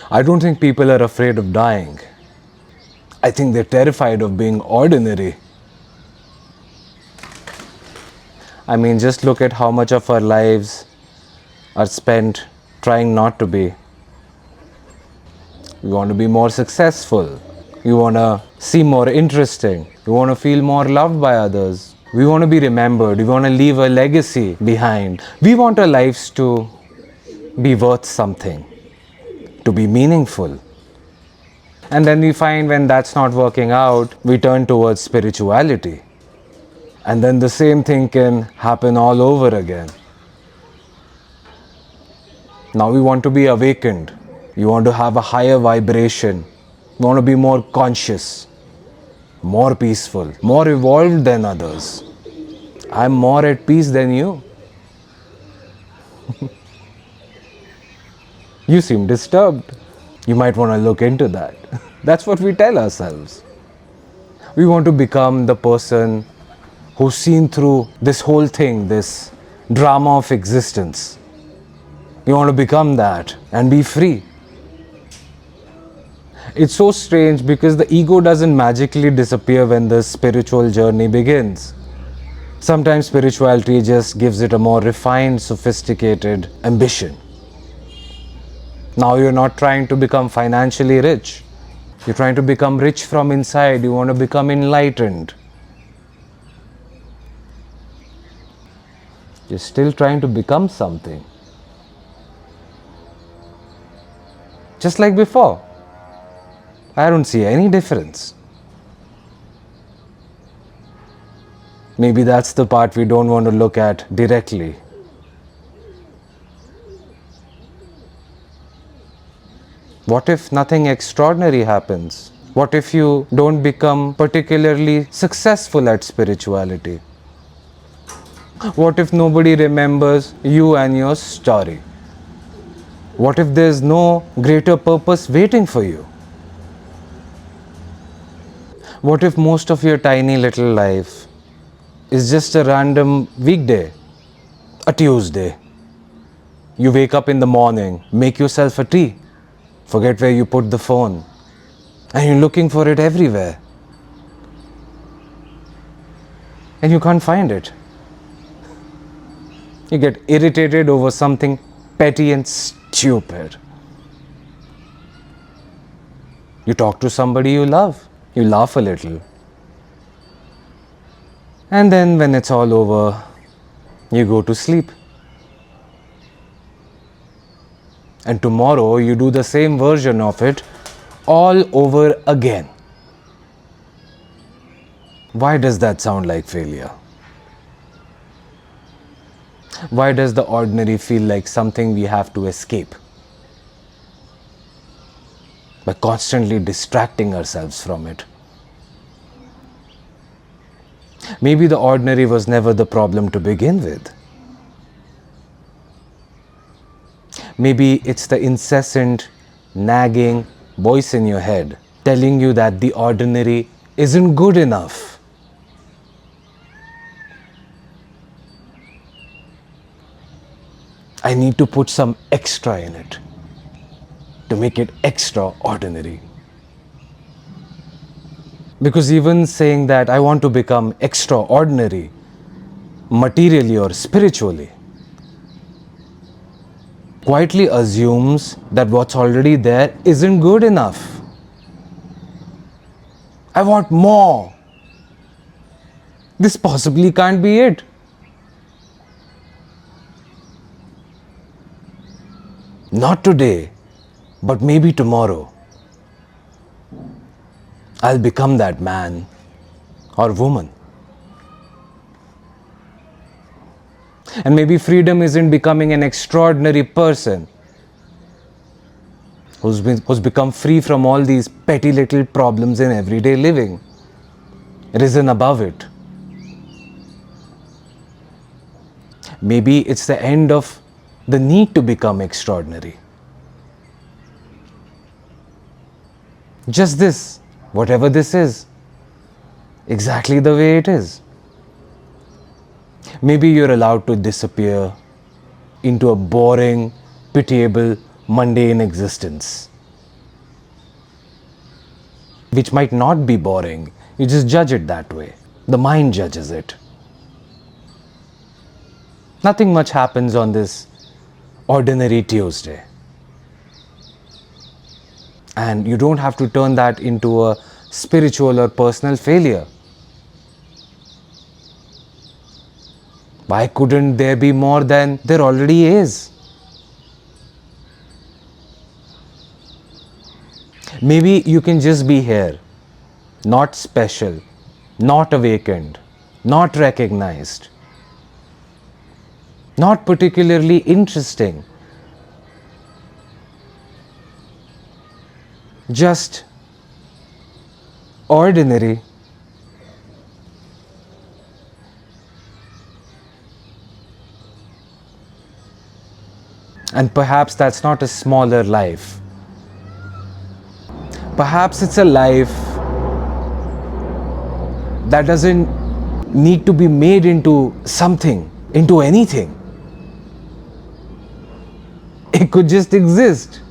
I don't think people are afraid of dying. I think they're terrified of being ordinary. I mean, just look at how much of our lives are spent trying not to be. We want to be more successful. We want to seem more interesting. We want to feel more loved by others. We want to be remembered. We want to leave a legacy behind. We want our lives to be worth something, to be meaningful. And then we find when that's not working out, we turn towards spirituality. And then the same thing can happen all over again. Now we want to be awakened. We want to have a higher vibration. We want to be more conscious, more peaceful, more evolved than others. I'm more at peace than you. You seem disturbed. You might want to look into that. That's what we tell ourselves. We want to become the person who's seen through this whole thing, this drama of existence. We want to become that and be free. It's so strange because the ego doesn't magically disappear when the spiritual journey begins. Sometimes spirituality just gives it a more refined, sophisticated ambition. Now you're not trying to become financially rich. You're trying to become rich from inside. You want to become enlightened. You're still trying to become something. Just like before. I don't see any difference. Maybe that's the part we don't want to look at directly. What if nothing extraordinary happens? What if you don't become particularly successful at spirituality? What if nobody remembers you and your story? What if there's no greater purpose waiting for you? What if most of your tiny little life is just a random weekday, a Tuesday? You wake up in the morning, make yourself a tea, forget where you put the phone, and you're looking for it everywhere. And you can't find it. You get irritated over something petty and stupid. You talk to somebody you love, you laugh a little. And then when it's all over, you go to sleep. And tomorrow you do the same version of it all over again. Why does that sound like failure? Why does the ordinary feel like something we have to escape? By constantly distracting ourselves from it. Maybe the ordinary was never the problem to begin with. Maybe it's the incessant, nagging voice in your head telling you that the ordinary isn't good enough. I need to put some extra in it to make it extraordinary. Because even saying that I want to become extraordinary, materially or spiritually, quietly assumes that what's already there isn't good enough. I want more. This possibly can't be it. Not today, but maybe tomorrow. I'll become that man or woman. And maybe freedom isn't becoming an extraordinary person who's become free from all these petty little problems in everyday living, risen above it. Maybe it's the end of the need to become extraordinary. Just this, whatever this is, exactly the way it is. Maybe you're allowed to disappear into a boring, pitiable, mundane existence. which might not be boring. You just judge it that way. The mind judges it. Nothing much happens on this ordinary Tuesday. And you don't have to turn that into a spiritual or personal failure. Why couldn't there be more than there already is? Maybe you can just be here, not special, not awakened, not recognized, not particularly interesting, just ordinary. And perhaps that's not a smaller life. Perhaps it's a life that doesn't need to be made into something, into anything. It could just exist.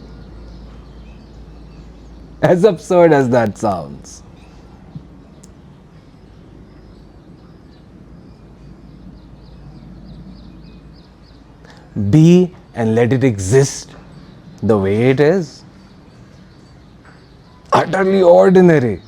As absurd as that sounds. Be and let it exist the way it is. Utterly ordinary.